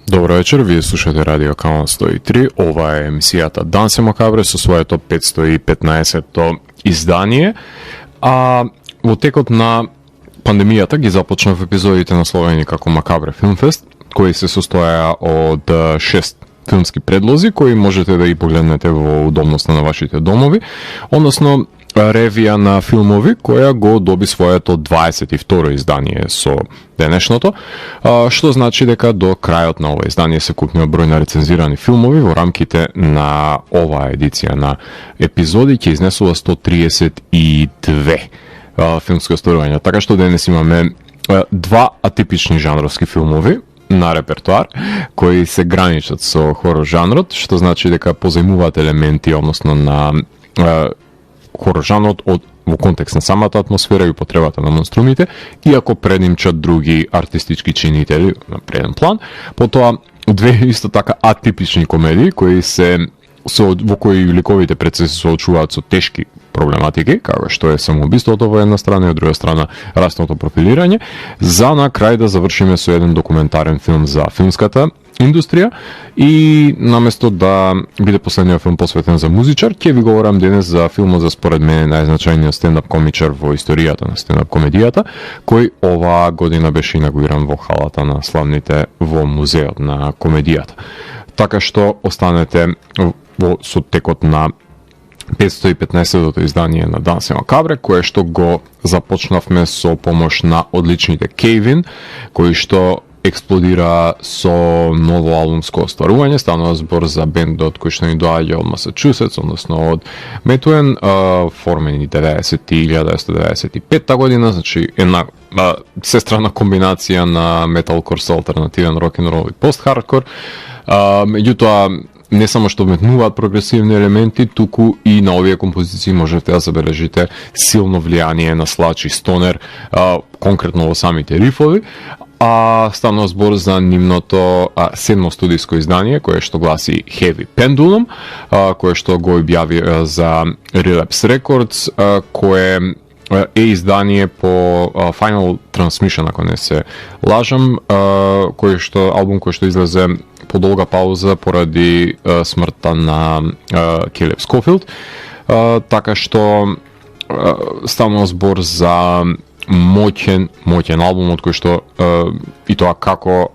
Добро вечер, вие слушате Радио Канал 103. Ова е емисијата Дансе Макабре со своето 515-то издание. Во текот на пандемијата ги започнав епизодите на Словени како Макабре Филмфест, кои се состојаа од 6 филмски предлози, кои можете да ги погледнете во удобноста на вашите домови, односно ревија на филмови која го доби своето 22 издание со денешното, што значи дека до крајот на ова издание се купнува број на рецензирани филмови во рамките на оваа едиција на епизоди ќе изнесува 132 филмски остварувања. Така што денес имаме два атипични жанровски филмови на репертоар, кои се граничат со хорор жанрот, што значи дека позајмуваат елементи, односно на хорор жанрот во контекст на самата атмосфера и употребата на монструмите, иако предимчат други артистички чинители на преден план. Потоа две исто така атипични комедии кои во кои ликовите пред се соочуваат со тешки проблематики, како што е самоубиството во една страна и од друга страна расното профилирање, за на крај да завршиме со еден документарен филм за филмската индустрија и наместо да биде последниот филм посветен за музичар, ќе ви говорам денес за филмот за според мене најзначајниот стендап комичар во историјата на стендап комедијата, кој оваа година беше инаугуриран во халата на славните во музеот на комедијата. Така што останете со текот на 515-тото издание на Дансе Макабре, кое што го започнавме со помош на одличните Кевин, кои што експлодира со ново албумско остварување. Станува збор за бендот кој што ни доаѓа од Масачусетс, односно од Метуен, формени 1995 година, значи една сестрана комбинација на металкор со алтернативен рок-н-рол и пост-хардкор. Меѓутоа, не само што вметнуваат прогресивни елементи, туку и на овие композиции можете да забележите силно влијание на слач и стонер, конкретно во самите рифови. Станува збор за нивното седмо студиско издание, кое што гласи Heavy Pendulum, кое што го објави за Relapse Records, кое е издание по Final Transmission, ако не се лажам, албум кој што излезе по долга пауза поради смртта на Келеб Скофилд. Така што станува збор за моќен албум, од кој што и тоа како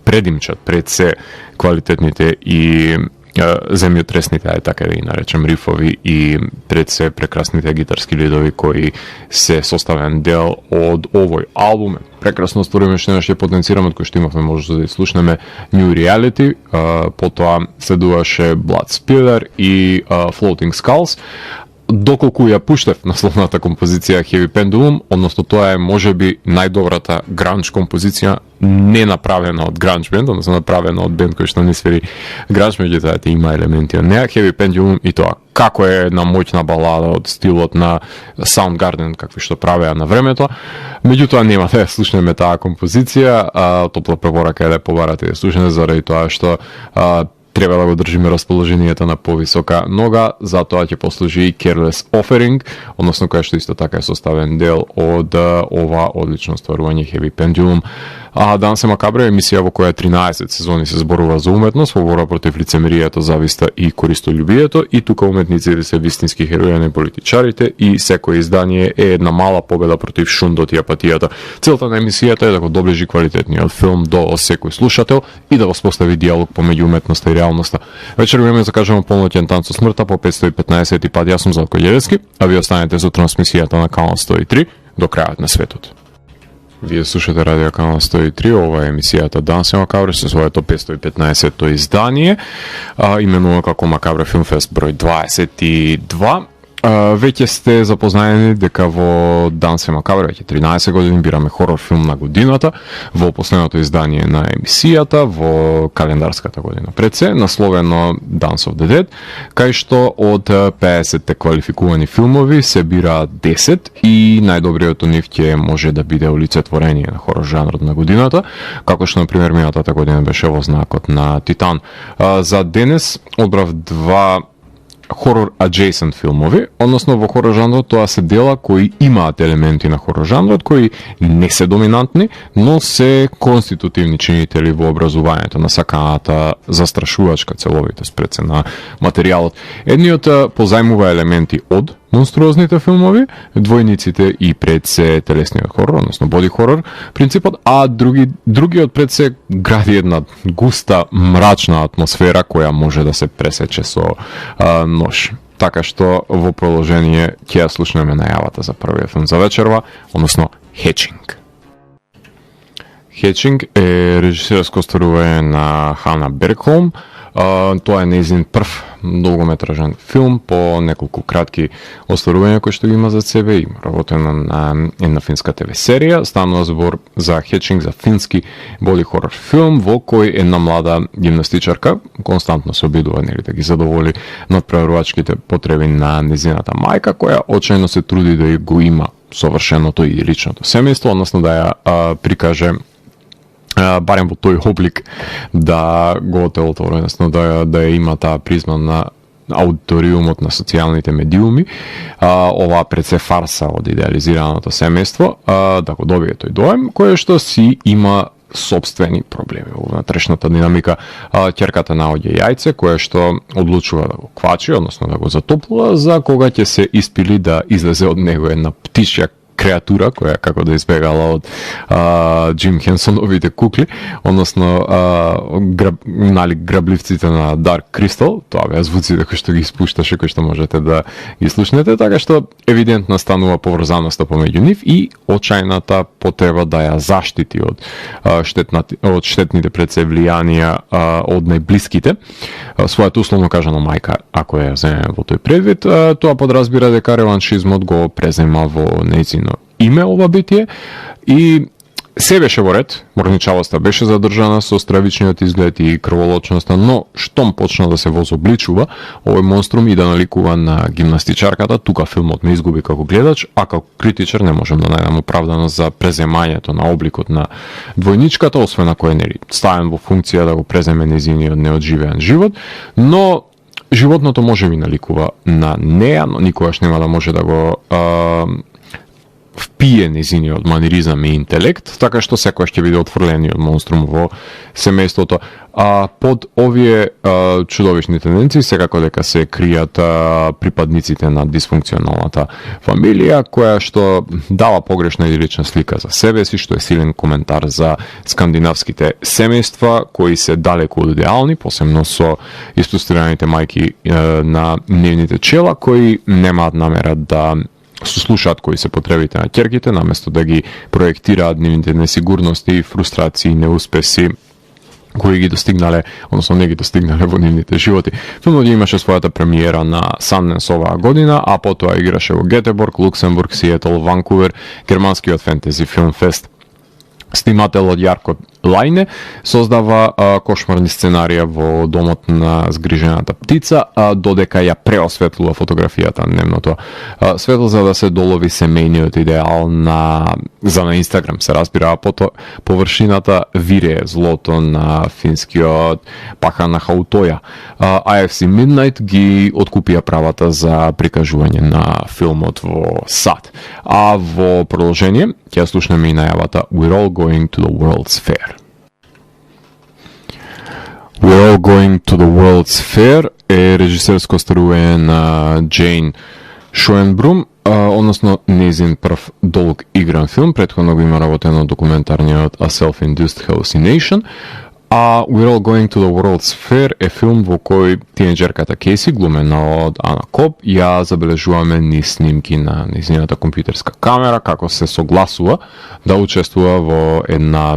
предимчат пред се квалитетните и земјотресните, така да ги наречем, рифови и пред се прекрасните гитарски лидови кои се составен дел од овој албум. Прекрасно остваруваме што ќе потенцираме, од кој што имавме можност да слушнеме New Reality, потоа следуваше Blood Spiller и Floating Skulls. Доколку ја пуштев насловната композиција Heavy Pendulum, односно тоа е можеби најдобрата гранж композиција не направена од гранж бенд, односно направена од бенд кој што не свири гранж, меѓутоа има елементи од неа. Heavy Pendulum и тоа како е една моќна балада од стилот на Soundgarden, какви што правеа на времето. Меѓутоа нема да ја слушнеме таа композиција, топла препорака е да ја побарате да ја слушнете, заради тоа што треба да го држиме расположението на повисока нога, затоа ќе послужи и Careless Offering, односно која што исто така е составен дел од ова одлично стварување Heavy Pendulum. Дансе Макабре е емисија во која 13 сезони се зборува за уметност, во борба против лицемеријето, зависта и користолюбието, и тука уметниците се вистински херои, а не политичарите, и секој издание е една мала победа против шундот и апатијата. Целта на емисијата е да го доближи квалитетниот филм до секој слушател и да воспостави диалог помеѓу уметноста и реалноста. Вечер време да кажеме полноќен танц со смртта по 515 пат. Јас сум Зlatko Љевецки, а ви останете со трансмисијата на Канал 103 до крајот на светот. Вие слушате Радио Канал 103, ова е емисијата Дансе Макабре со своето 515-то издание, именува како Макабре Филмфест број 22. Веќе сте запознаени дека во Дансе Макабре веќе 13 години бираме хорор филм на годината во последното издание на емисијата во календарската година пред се, насловено Dance of the Dead, кај што од 50 квалификувани филмови се бира 10 и најдобриот од нив ќе може да биде олицетворение на хорор жанрот на годината, како што например минатата година беше во знакот на Титан. За денес одбрав два хорор adjacent филмови, односно во хорор жанрот тоа се дела кои имаат елементи на хорор жанрот, кои не се доминантни, но се конститутивни чинители во образувањето на саканата застрашувачка целовитост пред се на материјалот. Едниот позајмува елементи од монструозните филмови, двојниците и пред се телесниот хорор, односно боди хорор принципот, а другиот пред се гради една густа, мрачна атмосфера која може да се пресече со нож. Така што во продолжение ќе ја слушнеме најавата за првиот филм за вечерва, односно Hatching. Hatching е режисерско остварување на Хана Бергхолм. Тоа е нејзин прв долгометражен филм по неколку кратки остварувања кои што ги има за себе. Има работено на една финска ТВ серија. Станува збор за Hatching, за фински боди хорор филм во кој една млада гимнастичарка константно се обидува да ги задоволи надпреварувачките потреби на незината мајка, која очајно се труди да го има совршеното и личното семејство, односно да ја прикаже барем во тој облик да го отелотвори, односно да има таа призма на аудиториумот на социјалните медиуми, ова пред се фарса од идеализираното семејство, да го добие тој доем, кој што си има собствени проблеми во внатрешната динамика. Ќерката наоѓа јајце кое што одлучува да го квачи, односно да го затоплува, за кога ќе се испили да излезе од него една птичја креатура која како да избегала од Джим Хенсоновите кукли, односно грабливците на Dark Crystal, тоа беа звуците кои што ги испушташе, кои што можете да ги слушнете, така што евидентно станува поврзаноста помеѓу нив и очајната потреба да ја заштити од штетните пред се влијанија од најблиските, својата условно кажано мајка, ако ја земеме во тој предвид. Тоа подразбира дека реваншизмот го презема во нејзино име ова битие и се беше во ред, морничавоста беше задржана со стравичниот изглед и крволочноста, но штом почна да се возобличува овој монструм и да наликува на гимнастичарката, тука филмот ме изгуби како гледач, а како критичар не можам да најдам оправданост за преземањето на обликот на двојничката, освен ако е ставен во функција да го преземе нејзиниот неодживеан живот, но животното може би наликува на неа, но никогаш нема да може да го впие нејзиниот маниризам и интелект, така што секојаш ќе биде отфрлениот монструм во семејството. Под овие чудовишни тенденции секако дека се кријат припадниците на дисфункционалната фамилија, која што дава погрешна идилична слика за себе си, што е силен коментар за скандинавските семејства кои се далеку од идеални, посебно со иллюстрираните мајки на нивните чела, кои немаат намера да слушаат кои се потребите на ќерките, наместо да ги проектираат нивните несигурности, фрустрации, неуспеси кои ги достигнале, односно не ги достигнале во нивните животи. Филмот имаше својата премиера на Sundance оваа година, а потоа играше во Гетеборг, Луксембург, Сиетл, Ванкувер, германскиот фентези филм фест. Снимателот Јарко Лајне создава кошмарни сценарија во домот на згрижената птица, додека ја преосветлува фотографијата на нивното светло за да се долови семејниот идеал за на Инстаграм, се разбира, а површината вирее злото на финскиот Пахана Хаутоја. IFC Midnight ги откупија правата за прикажување на филмот во САД. А во продолжение ќе слушнеме и најавата We're All Going to the World's Fair. We're All Going to the World's Fair е режисерско остварување на Джейн Шоенбрум, односно нејзин прв долг игран филм, претходно го има работено документарниот A Self-Induced Hallucination, а We're All Going to the World's Fair е филм во кој тинеџерката Кейси, глумена од Ана Коп, ја забележуваме низ снимки на нејзината компјутерска камера, како се согласува да учествува во една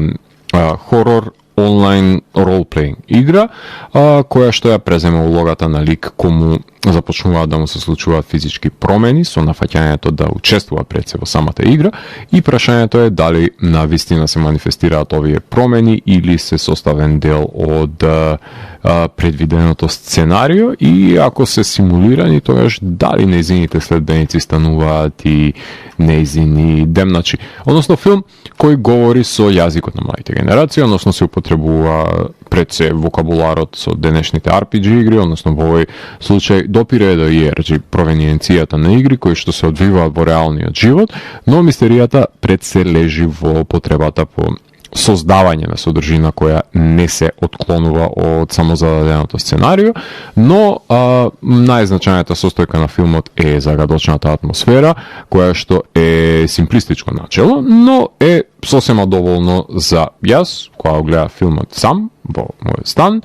хорор онлайн ролплеинг игра, која што ја презема улогата на лик кому започнуваат да му се случуваат физички промени со нафаќањето да учествува пред се во самата игра и прашањето е дали на вистина се манифестираат овие промени или се составен дел од предвиденото сценарио и ако се симулирани, тогаш дали нејзините следбеници стануваат и нејзини демначи. Односно филм кој говори со јазикот на младите генерации, односно се употребува пред се вокабуларот со денешните RPG игри, односно во овој случај допира до ERG, провениенцијата на игри кои што се одвиваат во реалниот живот, но мистеријата пред се лежи во потребата по создавање на содржина која не се отклонува од самозададеното сценарио, но најзначајната состојка на филмот е загадочната атмосфера, која што е симплистичко начело, но е сосема доволно за јас, која гледа филмот сам, во мојот стан,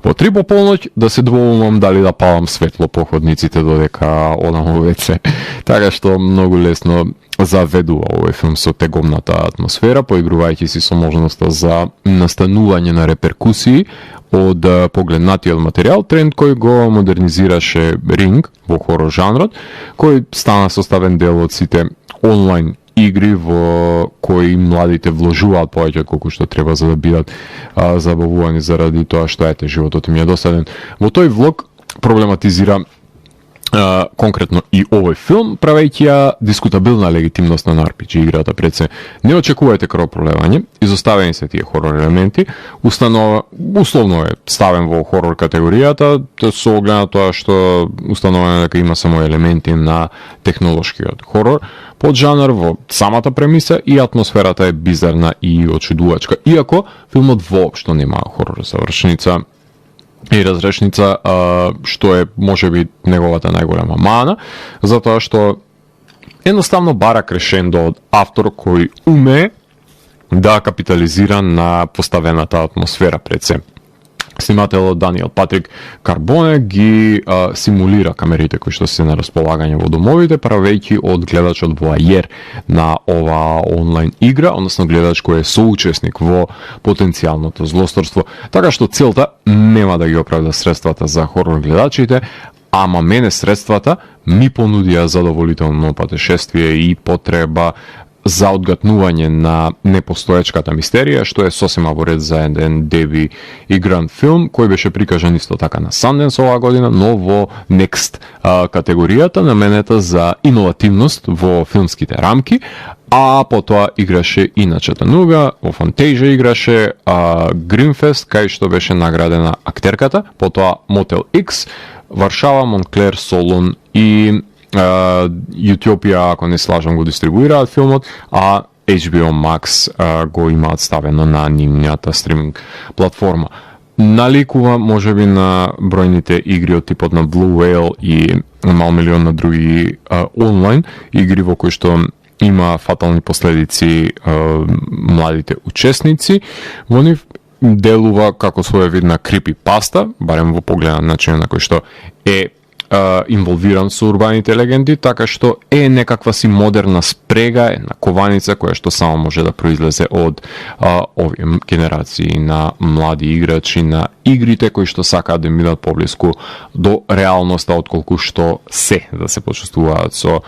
во 3 по полноќ, да се двоумам дали да палам светло по ходниците додека одам во WC. Така што многу лесно заведува овој филм со тегомната атмосфера, поигрувајќи си со можноста за настанување на реперкусии од погледнатиот материјал, тренд кој го модернизираше Ring во хорор жанрот, кој стана составен дел од сите онлайн игри во кои младите вложуваат повеќе колку што треба за да бидат забавувани заради тоа што животот им е досаден. Во тој влог проблематизира конкретно и овој филм, правејќи ја дискутабилна легитимност на RPG играта пред се. Не очекувајте крвопролевање, изоставени се тие хорор елементи, условно е ставен во хорор категоријата, со оглед на тоа што установено дека има само елементи на технолошкиот хорор, под жанр во самата премиса и атмосферата е бизарна и очудувачка, иако филмот воопшто нема хорор завршница и разрешница, што е можеби неговата најголема мана, затоа што едноставно бара крешендо од автор кој уме да капитализира на поставената атмосфера пред се. Снимателот Даниел Патрик Карбоне ги симулира камерите кои што се на располагање во домовите, правејќи од гледачот воајер на ова онлайн игра, односно гледач кој е соучесник во потенцијалното злосторство. Така што целта нема да ги оправда средствата за хорор гледачите, ама мене средствата ми понудија задоволително патешествие и потреба за одгатнување на непостоечката мистерија, што е сосема во ред за еден деби игран филм, кој беше прикажан исто така на Sundance оваа година, но во Next категоријата, наменета за иновативност во филмските рамки, а потоа играше и на Чатануга, во Фантазија играше Гринфест, кај што беше наградена актерката, потоа Мотел X, Варшава, Монклер, Солун и Утопија, ако не слажам, го дистрибуираат филмот, а HBO Max го имаат ставено на нивната стриминг платформа. Наликува можеби на бројните игри од типот на Blue Whale и мал милион на други онлайн игри во кои што има фатални последици младите учесници. Во нив делува како своевидна крипипаста, барем во поглед на начин на кој што е инволвиран со урбаните легенди, така што е некаква си модерна спрега, една кованица која што само може да произлезе од овие генерации на млади играчи на игрите кои што сакаат да бидат поблиску до реалноста отколку што се да се почувствуваат со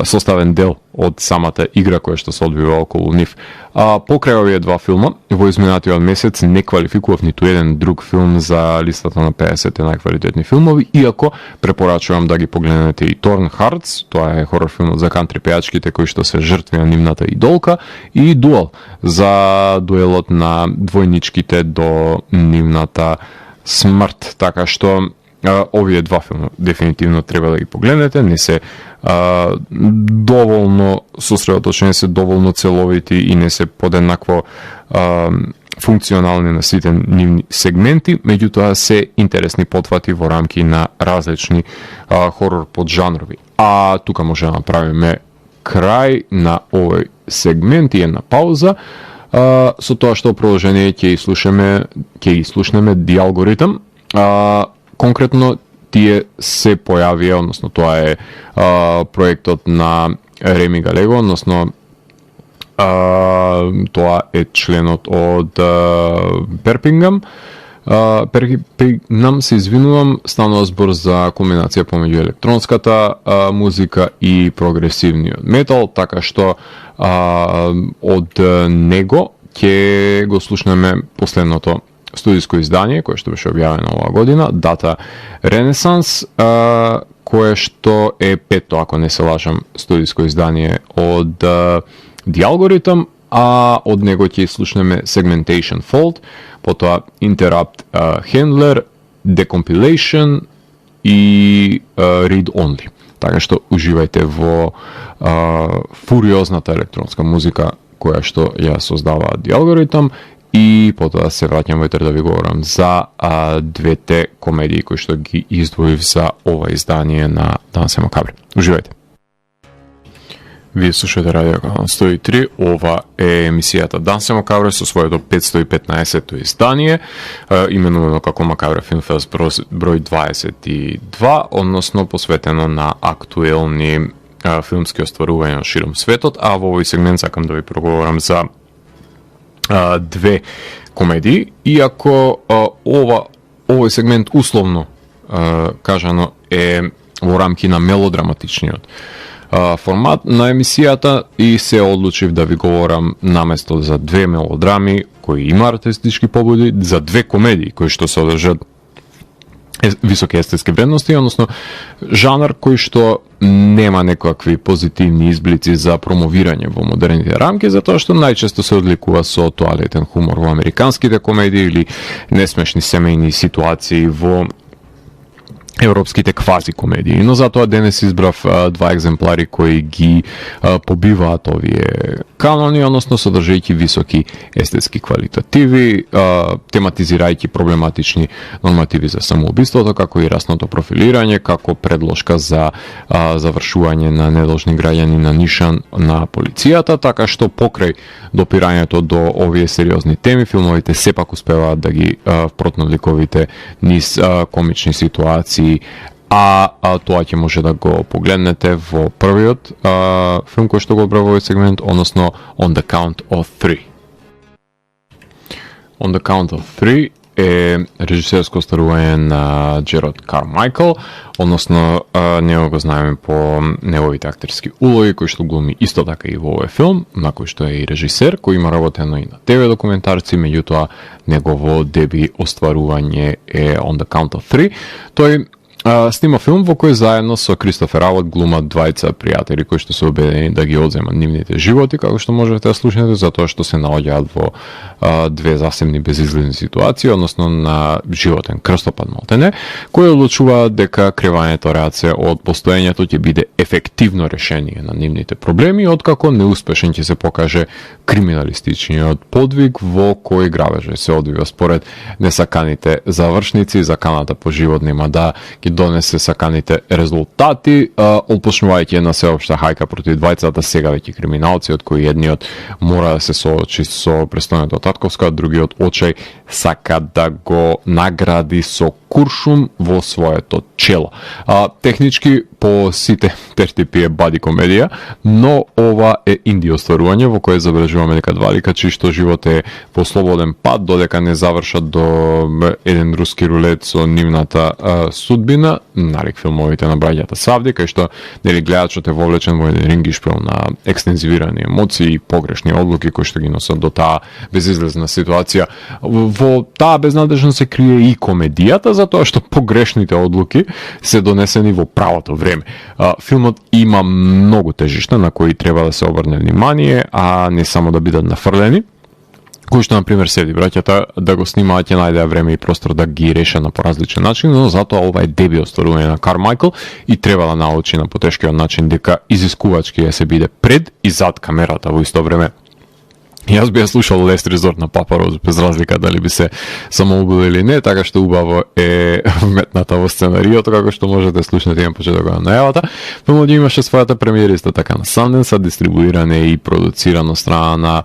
составен дел од самата игра која што се одвива околу нив. Покрај овие два филма, во изминатиот месец не квалификував ниту еден друг филм за листата на 50 најквалитетни филмови, иако препорачувам да ги погледнете и Torn Hearts, тоа е хорор филмот за кантри пејачките кои што се жртви на нивната идолка, и Duel за дуелот на двојничките до нивната смрт, така што овие два филма дефинитивно треба да ги погледнете, не се доволно сосредоточени, се доволно целовити и не се подеднакво функционални на сите нивни сегменти, меѓутоа се интересни потфати во рамки на различни хорор поджанрови. А тука може да направиме крај на овој сегмент и една пауза, со тоа што продолжение ќе ги слушнеме The Algorithm. Конкретно тие се појавија, односно тоа е проектот на Реми Галего, односно тоа е членот од Перпингам. Перпингам, се извинувам, станува збор за комбинација помеѓу електронската музика и прогресивниот метал, така што од него ќе го слушнеме последното студиско издание, кое што беше објавено оваа година, Data Renaissance, кое што е пето, ако не се лажам, студиско издание од The Algorithm, а од него ќе слушнеме Segmentation Fault, потоа Interrupt Handler, Decompilation, и read only. Така што уживајте во фуриозната електронска музика која што ја создава The Algorithm, и потоа се враќам vetер да ви говорам за двете комедии кои што ги издвоив за ова издание на Данс е Макабре. Уживајте. Вие слушате Радио Канал 103, ова е емисијата Данс е Макабре со своето 515-то издание, именувано како Макабре Филмфест број 22, односно посветено на актуелни филмски остварувања широм светот, а во овој сегмент сакам да ви проговорам за две комедии, иако овој сегмент условно кажано е во рамки на мелодраматичниот формат на емисијата и се одлучив да ви говорам наместо за две мелодрами кои има артистички побуди, за две комедии кои што се одржат високи естетски вредности, односно жанр кој што нема некакви позитивни изблици за промовирање во модерните рамки, затоа што најчесто се одликува со тоалетен хумор во американските комедии или несмешни семејни ситуации во европските квази комедии. Но затоа денес избрав два екземплари кои ги побиваат овие канони, односно содржајќи високи естетски квалитативи, тематизирајќи проблематични нормативи за самоубиството, како и расното профилирање, како предложка за завршување на недолжни граѓани на нишан на полицијата, така што покрај допирањето до овие сериозни теми, филмовите сепак успеваат да ги впротнат ликовите низ комични ситуации, а тоа ќе може да го погледнете во првиот филм кој што го обрав овој сегмент, односно On the Count of Three. On the Count of Three е режисерско остварување на Джерод Кармајкл, односно него го знаеме по неговите актерски улоги, кој што глуми исто така и во овој филм, на кој што е и режисер, кој има работено и на ТВ документарци, меѓутоа негово деби остварување е On the Count of Three. Тој снима филм во кој заедно со Кристофер Авот глумат двајца пријатели кои што се убедени да ги одземат нивните животи, како што можете да слушнете, затоа што се наоѓаат во две засебни безизгледни ситуации, односно на животен крстопад малтене, кои одлучуваат дека кривањето раце од постоењето ќе биде ефективно решение на нивните проблеми, откако неуспешен ќе се покаже криминалистичниот подвиг во кој грабежот се одвива според несаканите завршници, заканата по живот нема да ги донесе саканите резултати, отпочнувајќи една сеопшта хајка против двајцата сега веќе криминалци, од кои едниот мора да се соочи со престојното татковска, другиот очај сака да го награди со куршум во своето чело. Технички по сите тертипи е бади комедија, но ова е инди остварување во кое забележуваме дека два лика чишто живот е по слободен пат додека не завршат до еден руски рулет со нивната судбина, нарек филмовите на браќата Савди, кај што нели гледачот е вовлечен во еден рингишпел на екстензивирани емоции и погрешни одлуки кои што ги носат до таа безизлезна ситуација. Во таа безнадежност се крие и комедијата, затоа што погрешните одлуки се донесени во правото време. Филмот има многу тежишта на кои треба да се обрне внимание, а не само да бидат нафрлени, кој што, например, седи браќата да го снимаат, ќе најдеа време и простор да ги реше на поразличен начин, но затоа ова е деби остварување на Кармајкл и треба да научи на потешкиот начин дека изискувачки се биде пред и зад камерата во исто време. Јас би ја слушал Last Resort на Папа Роз, без разлика дали би се самоубил или не, така што убаво е вметната во сценариото, како што можете да слушнете на почетокот на најавата. Филмот имаше својата премиера исто така на Sundance, дистрибуиране и продуцирано страна на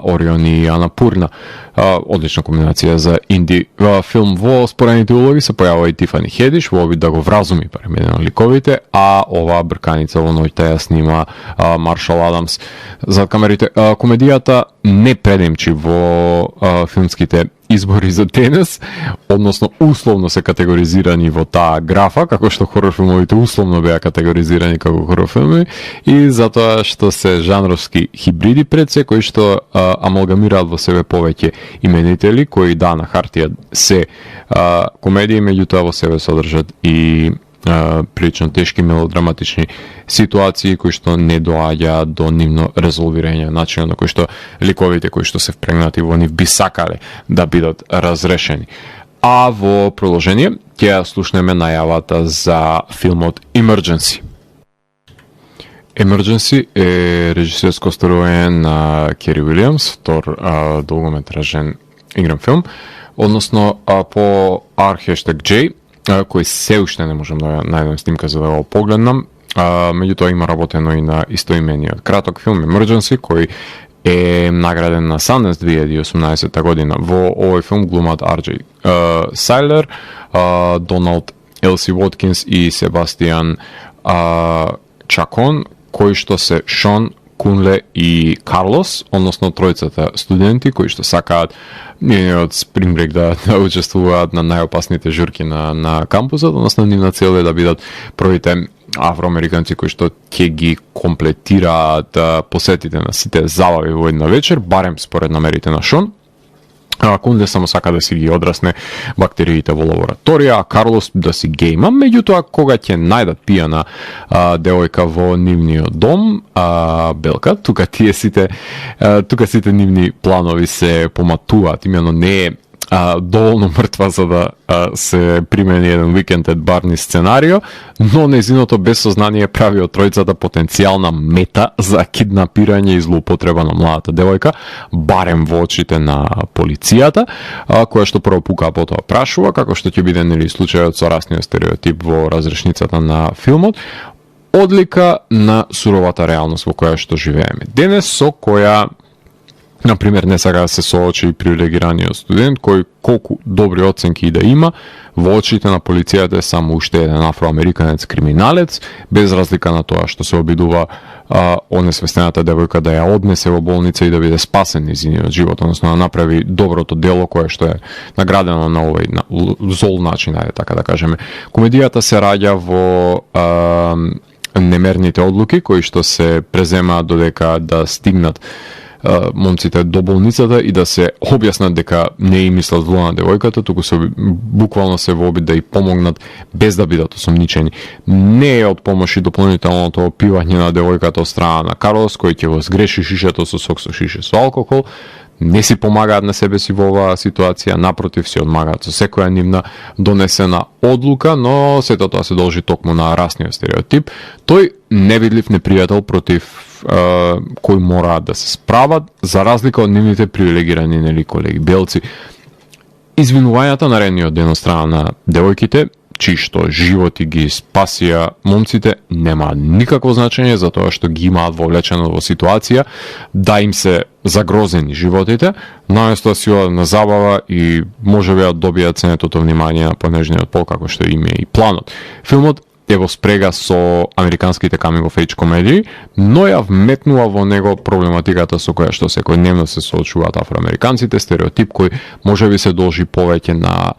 Орион и Анапурна. Одлична комбинација за инди филм. Во спорените улоги се појавува и Тифани Хедиш во обид да го вразуми премиера ликовите, а оваа брканица во ноќта ја снима Маршал Адамс за камерите. Комедијата не предемчи во филмските избори за денес, односно условно се категоризирани во таа графа, како што хорор филмовите условно беа категоризирани како хорор филми, и затоа што се жанровски хибриди пред се, кои што амалгамираат во себе повеќе именители, кои на хартија се комедии, меѓутоа во себе содржат и прилично тешки мелодраматични ситуации кои што не доаѓа до нивно резолвирање, начинот на кој што ликовите кои што се впрегнати во нив би сакале да бидат разрешени. А во продолжение ќе слушнеме најавата за филмот Emergency. Emergency е режисерско остварување на Кери Уилиамс, втор долгометражен игран филм, односно по R#J, кој се уште не можам да најдем снимка за да го погледнам. Меѓутоа има работено и на истоимениот краток филм Emergency, кој е награден на Sundance 2018 година. Во овој филм глумат R.J. Сайлер, Доналд Елси Воткинс и Себастијан Чакон, кои што се Шон, Кунле и Карлос, односно тројцата студенти кои што сакаат од Спринг Брейк да учествуваат на најопасните журки на кампусот, односно нивна цел е да бидат првите афроамериканци кои што ќе ги комплетираат посетите на сите забави во една вечер, барем според намерите на Шон. Кунле само сака да си ги одрасне бактериите во лабораторија, а Карлос да си гейма. Меѓутоа, кога ќе најдат пијана девојка во нивниот дом, Белка, тука сите нивни планови се поматуваат. Имено не е доволно мртва за да се примени еден Weekend at Barney сценарио, но незиното безсознание прави од тројцата потенцијална мета за киднапирање и злоупотреба на младата девојка, барем во очите на полицијата, која што прво пука, а потоа прашува, како што ќе биде нели случајот со расниот стереотип во разрешницата на филмот, одлика на суровата реалност во која што живееме денес, со која например, не сака да се соочи привилегираниот студент, кој колку добри оценки и да има, во очите на полицијата е само уште еден афроамериканец криминалец, без разлика на тоа што се обидува онесвестената девојка да ја однесе во болница и да биде спасен низиниот живот, односно да направи доброто дело кое што е наградено на овој зол начин, ајде така да кажеме. Комедијата се раѓа во немерните одлуки кои што се преземаат додека да стигнат момците до болницата и да се објаснат дека не им мислат зло на девојката, туку се буквално се во обид да ја помогнат без да бидат осомничени. Не е од помош и дополнителното опивање на девојката од страна на Карлос, кој ќе го сгреши шишето со сок со шише со алкохол. Не си помагаат на себе си во оваа ситуација, напротив си одмагаат со секоја нивна донесена одлука, но сето тоа се должи токму на расниот стереотип. Тој невидлив непријател против кој мораат да се справат, за разлика од нивните привилегирани нели колеги белци. Извинувањата наредниот ден од страна на девојките, чии што животи ги спасија момците, нема никакво значење за тоа што ги имаат вовлечено во ситуација да им се загрозени животите, наместо да си одат на забава и можеби да добијат ценетото внимание на понежниот пол, како што им е и планот. Филмот е во спрега со американските coming of age комедии, но ја вметнува во него проблематиката со која што секојдневно се соочуваат афроамериканците, стереотип кој можеби се должи повеќе на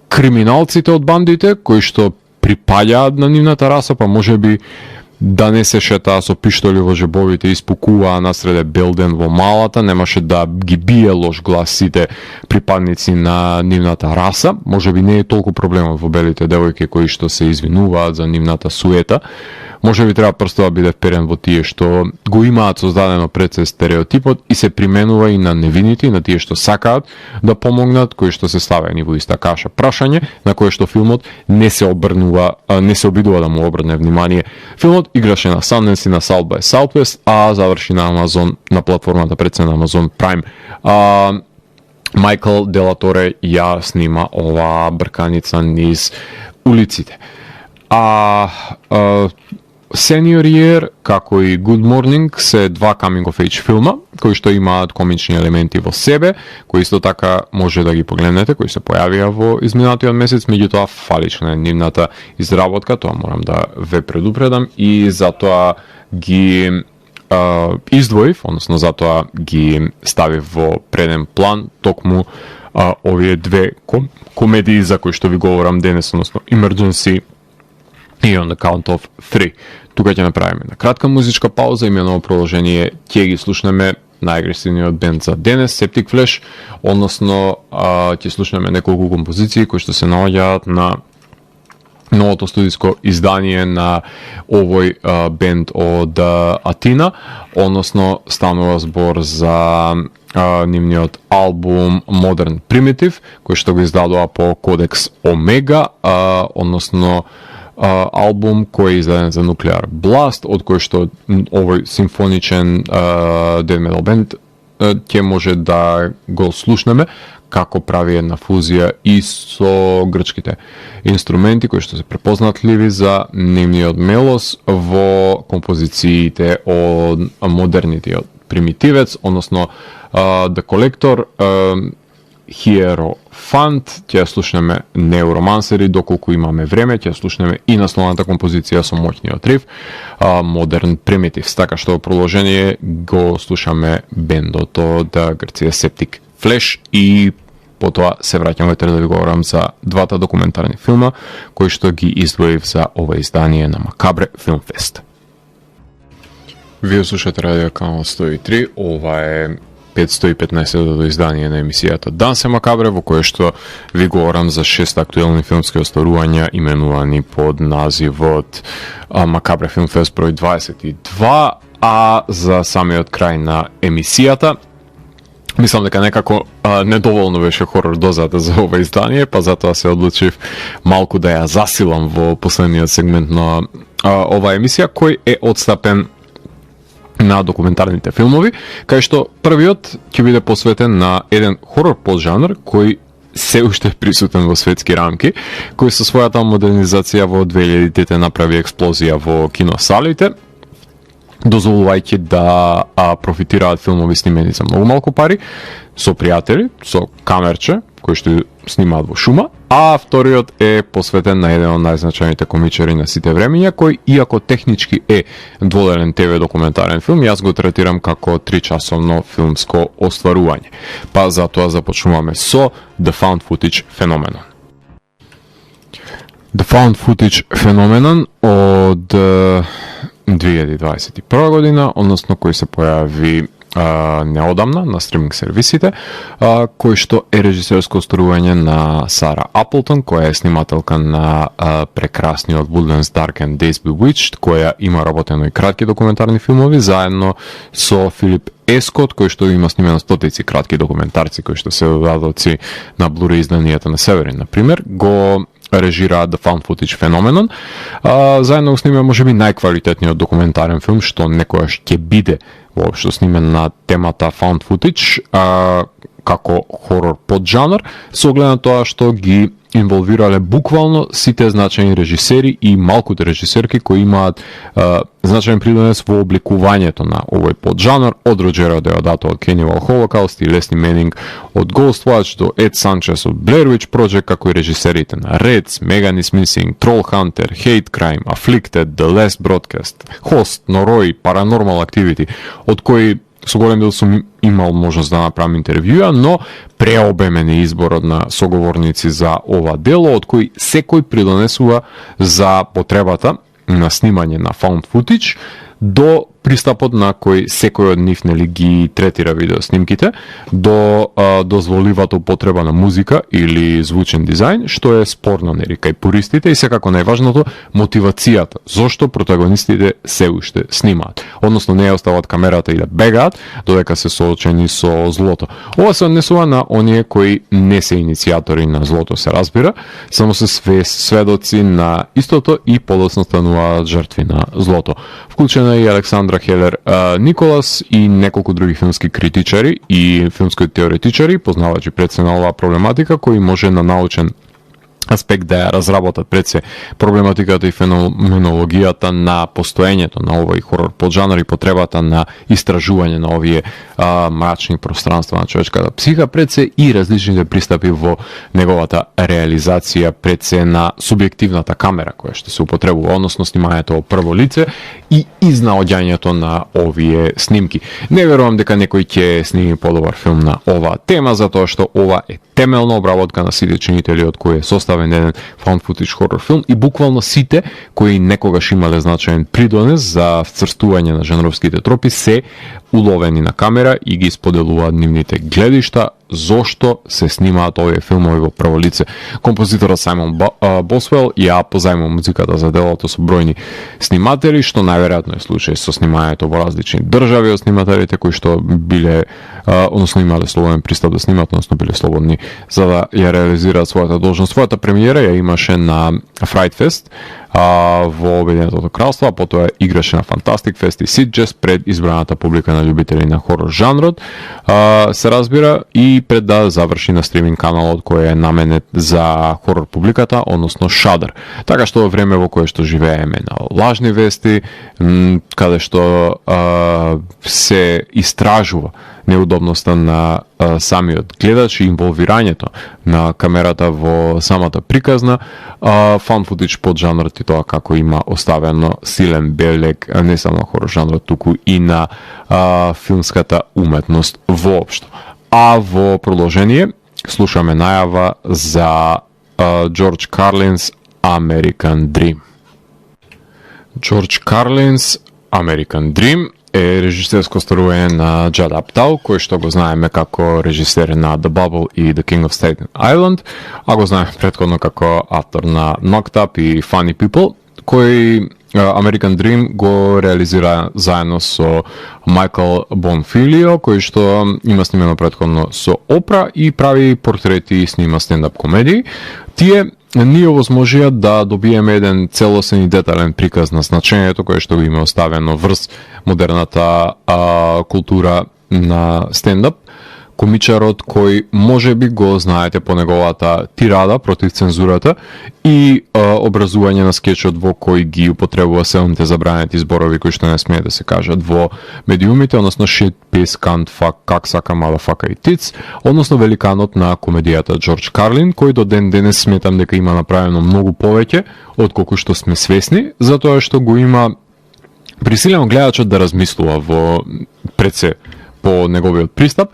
криминалците од бандите, кои што припаѓаат на нивната раса, па можеби да не се шетаа со пиштоли во жебовите, испукуваа насреде бел ден во малата, немаше да ги бие лош глас сите припадници на нивната раса. Можеби не е толку проблемот во белите девојки кои што се извинуваат за нивната суета. Можеби треба просто да биде вперен во тие што го имаат создадено пред се стереотипот и се применува и на невините, и на тие што сакаат да помогнат, кои што се ставени во иста каша. Прашање на кое што филмот не се обидува да му обрне внимание. Филмот играше на Sundance и на South by Southwest, а заврши на Amazon, на платформата пред се на Amazon Prime. Майкл Делаторе ја снима оваа брканица низ улиците. Senior Year, како и Good Morning, се два coming of age филма, кои што имаат комични елементи во себе, кои исто така може да ги погледнете, кои се појавија во изминатиот месец, меѓутоа фалична е нивната изработка, тоа морам да ве предупредам и затоа ги издвоив, односно затоа ги ставив во преден план токму овие две комедии за кои што ви говорам денес, односно Emergency и On the Count of 3. Тука ќе направиме на кратка музичка пауза, имено продолжение ќе ги слушнеме најагресивниот бенд за денес, Septic Flesh, односно ќе слушнеме неколку композиции кои што се наоѓаат на новото студиско издание на овој бенд од Атина, односно станува збор за нивниот албум Modern Primitive, кој што го издадува по Кодекс Омега, односно албум кој е издаден за Nuclear Blast, од кој што овој симфоничен death metal бенд ќе може да го слушнеме како прави една фузија и со грчките инструменти кои што се препознатливи за нивниот мелос во композициите од модернитиот примитивец, односно The Collector, Hierophant, ќе слушнеме Neuromancer, доколку имаме време, ќе слушнеме и насловната композиција со моќниот риф, Modern Primitives, така што во продолжение го слушаме бендот од Грција Septic Flesh и потоа се враќам да ви говорам за двата документарни филма кои што ги издвоив за ова издание на Макабре Film Fest. Вие слушате Радио Канал 103, ова е 515-то издание на емисијата Дансе Макабре, во кое што ви говорам за 6 актуелни филмски остварувања именувани под називот Макабре Film Fest број 22, а за самиот крај на емисијата мислам дека некако недоволно беше хорор дозата за ова издание, па затоа се одлучив малку да ја засилам во последниот сегмент на ова емисија, кој е одстапен на документарните филмови, кај што првиот ќе биде посветен на еден хорор поджанр кој се уште е присутен во светски рамки, кој со својата модернизација во 2000-тите направи експлозија во киносалите, дозволувајќи да профитираат филмови снимени за многу малку пари, со пријатели, со камерче, кои што снимаат во шума, а вториот е посветен на еден од најзначајните комичари на сите времења, кој, иако технички е дводелен ТВ документарен филм, јас го третирам како 3-часовно филмско остварување. Па затоа започнуваме со The Found Footage Phenomenon. The Found Footage Phenomenon од 2021 година, односно кој се појави неодамна на стриминг сервисите, кој што е режисерско остварување на Сара Аплтон, која е снимателка на прекрасниот Woodlands Dark and Days Bewitched, која има работено и кратки документарни филмови, заедно со Филип Ескот, кој што има снимено стотици кратки документарци, кои што се додадоци на Blu-ray изданијата на Северин, например, го режира The Found Footage Phenomenon. Заедно го снима можеби најквалитетниот документарен филм што некојаш ќе биде воопшто снимен на темата Found Footage, како хорор поджанр, со оглед на тоа што ги инволвирале буквално сите значајни режисери и малкуте режисерки кои имаат значајен придонес во обликувањето на овој поджанр, од Роджеро Деодато од Cannibal Holocaust и Лесли Менинг од Ghostwatch до Ед Санчес од Blair Witch Project, како и режисерите на Reds, Megan is Missing, Trollhunter, Hate Crime, Afflicted, The Last Broadcast, Host, Noroi, Paranormal Activity, од кои со голем дел сум имал можност да направам интервјуа, но преобемен е изборот на соговорници за ова дело, од кои секој придонесува за потребата на снимање на found footage, до пристапот на кој секој од нив нели ги третира видеоснимките, до дозволивата употреба на музика или звучен дизајн, што е спорно нели кај пуристите, и секако најважното мотивацијата, зошто протагонистите се уште снимаат. Односно не ја остават камерата и да бегаат додека се соочени со злото. Ова се однесува на оние кои не се иницијатори на злото, се разбира, само се сведоци на истото и подоцна стануваат жртви на злото. Вклучена и Александра Хелер Николас и неколку други филмски критичари и филмски теоретичари, познавачи пред се на оваа проблематика, кои може на научен аспект да ја разработат пред се проблематиката и феноменологијата на постоењето на овој хорор поджанр и потребата на истражување на овие мрачни пространства на човечката психа, пред се и различните пристапи во неговата реализација, пред се на субјективната камера која што се употребува, односно снимањето во прво лице и изнаоѓањето на овие снимки. Не верувам дека некој ќе сними подобар филм на оваа тема, затоа што ова е темелна обработка на сите чинители од кои е составен еден found footage хорор филм и буквално сите кои некогаш имале значаен придонес за вцрстување на жанровските тропи се уловени на камера и ги споделуваат нивните гледишта зошто се снимаат овие филмови во прво лице. Композиторот Сајмон Босвел ја позајмува музиката за делото со бројни сниматели, што најверојатно е случај со снимањето во различни држави од снимателите кои што биле, односно имале слободен пристап да снимат, односно биле слободни за да ја реализираат својата должност. Својата премиера ја имаше на Fright Fest во Обединетото кралство, а потоа играше на Fantastic Fest и Sitges пред избраната публика на љубители на хорор жанрот, се разбира, и пред да заврши на стриминг каналот кој е наменет за хорор публиката, односно Shudder. Така што во време во кое што живееме на лажни вести, каде што се истражува неудобноста на самиот гледач и инволвирањето на камерата во самата приказна, фан футич под жанрот и тоа како има оставено силен белег не само на хорор жанрот, туку и на филмската уметност воопшто. А во продолжение слушаме најава за Джордж Карлин's American Dream. Джордж Карлин's American Dream е режисерско старување на Джад Аптау, кој што го знаеме како режисер на The Bubble и The King of Staten Island, а го знаеме претходно како автор на Knocked Up и Funny People, кој American Dream го реализира заедно со Майкл Бонфилио, кој што има снимено претходно со Опра и прави портрети и снима стендап комедии. Тие ни овозможија да добиеме еден целосен и детален приказ на значењето кое што го има оставено врз модерната култура на стендап. Комичарот кој може би го знаете по неговата тирада против цензурата и образување на скечот во кој ги употребува селните забранети зборови кои што не смее да се кажат во медиумите, односно shit, piss, cunt, fuck, как сака, motherfucker и tits, односно великанот на комедијата Джордж Карлин, кој до ден денес сметам дека има направено многу повеќе отколку што сме свесни, затоа што го има присилено гледачот да размислува во пред се по неговиот пристап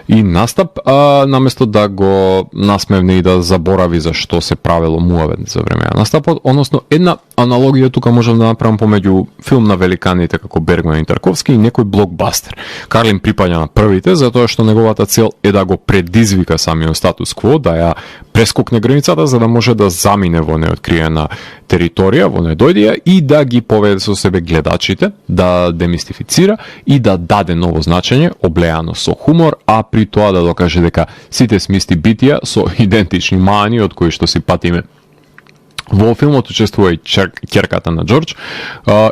и настап, наместо да го насмевне и да заборави за што се правело муавет за време на настапот. Односно, една аналогија тука можам да направам помеѓу филм на великаните како Бергман и Тарковски и некој блокбастер. Карлин припаѓа на првите затоа што неговата цел е да го предизвика самиот статус кво, да ја прескокне границата за да може да замине во неоткриена територија, во недојдија и да ги поведе со себе гледачите, да демистифицира и да даде ново значење, облеано со хумор, а при тоа да докаже дека сите сме исти битија со идентични мани од кои што си патиме. Во филмот учествува и ќерката на Джордж,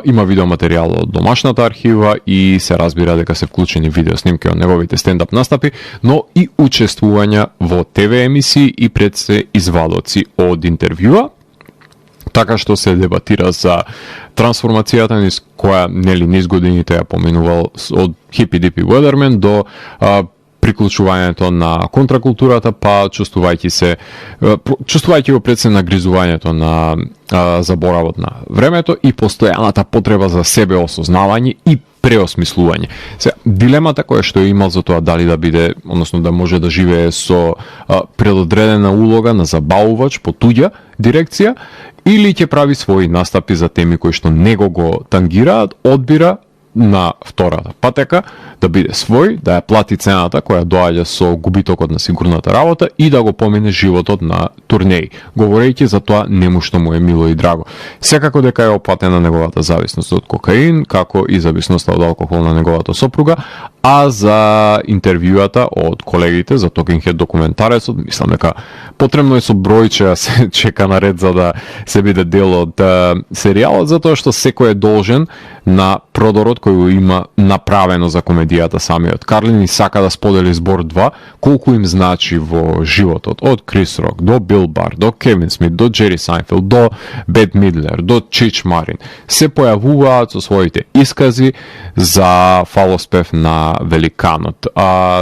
има видеоматеријал од домашната архива и се разбира дека се вклучени видеоснимки од неговите стендап настапи, но и учествувања во ТВ емисии и пред се извадоци од интервјуа, така што се дебатира за трансформацијата низ која нели низ годините ја поминувал од Хипи Дипи Уедермен до приклучувањето на контракултурата, па чувствувајќи го пред се нагризувањето на заборавот на времето и постојаната потреба за себе осознавање и преосмислување. Дилемата која што е имал за тоа дали да биде, односно да може да живее со предодредена улога на забавувач по туѓа дирекција или ќе прави своји настапи за теми кои што него го тангираат, одбира на втората патека, да биде свој, да ја плати цената која доаѓа со губитокот на сигурната работа и да го помине животот на турнеи, говорејќи за тоа нему што му е мило и драго. Секако дека е оплатена неговата зависност од кокаин, како и зависноста од алкохол на неговата сопруга, а за интервјуата од колегите за Talking Head документарецот, мислам дека потребно е со бројче се чека на ред за да се биде дел од серијалот, затоа што секој е должен на продорот кој го има направено за комедијата самиот Карлин и сака да сподели збор 2 колку им значи во животот, од Крис Рок до Бил Бар, до Кевин Смит, до Джери Сайнфелд, до Бет Мидлер, до Чич Марин. Се појавуваат со своите искази за фалоспев на великанот.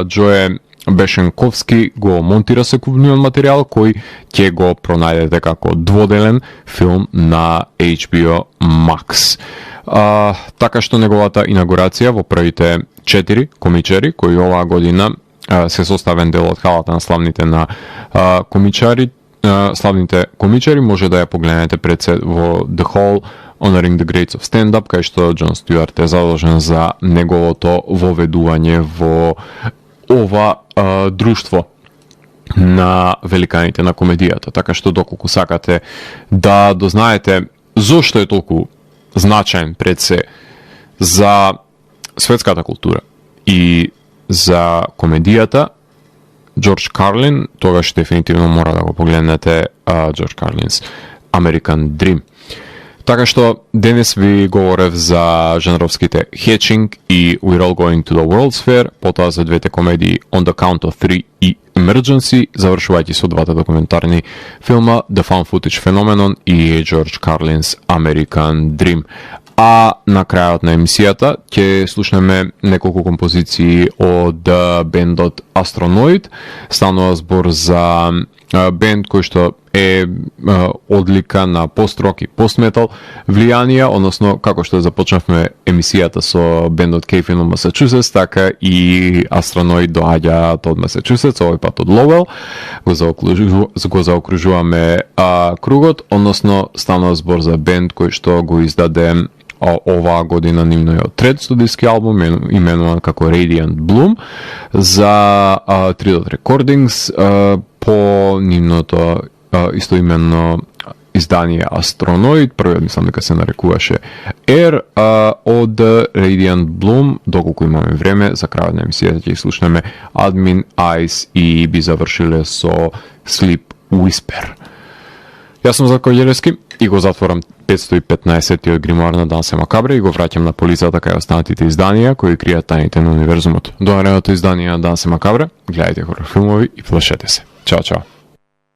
Джое Бешенковски го монтира секувниот материјал кој ќе го пронајдете како дводелен филм на HBO Max. Така што неговата инаугурација во првите 4 комичари кои оваа година се составен дел од халата на славните комичари може да ја погледнете пред се во The Hall Honoring the Greats of Stand-Up, кај што Џон Стюарт е задолжен за неговото воведување во ова друштво на великаните на комедијата, така што доколку сакате да дознаете зошто е толку значаен пред се за светската култура и за комедијата, Джордж Карлин, тогаш дефинитивно мора да го погледнете Джордж Карлинс American Dream. Така што денес ви говорев за жанровските Hatching и We're All Going to the World's Fair, потоа за двете комедии On the Count of Three и Emergency, завршувајќи со двата документарни филма The Found Footage Phenomenon и George Carlin's American Dream. А на крајот на емисијата ќе слушнеме неколку композиции од бендот Astronoid. Станува збор за бенд кој што е одлика на пост-рок и пост-метал влијанија, односно како што започнавме емисијата со бендот Cave in Massachusetts, така и Astronoid доаѓаат од Масачусетс, овој пат од Ловел. Го заокружуваме кругот, односно станува збор за бенд кој што го издаде оваа година нивниот трет студиски албум, именуван како Radiant Bloom, за Trident Recordings, по нивното истоименно издание Astronoid, првиот мислам дека се нарекуваше Air, од Radiant Bloom, доколку имаме време, за крајот на емисијата ќе слушнеме Admin Eyes и би завршиле со Sleep Whisper. Јас сум Зlatko Ѓелевски и го затворам 515-тиот гримуар на Дансе Макабре и го враќам на полицата кај останатите изданија кои кријат тајните на универзумот. До наредното издание на Дансе Макабре, гледајте хорор филмови и плашете се. Чао, чао.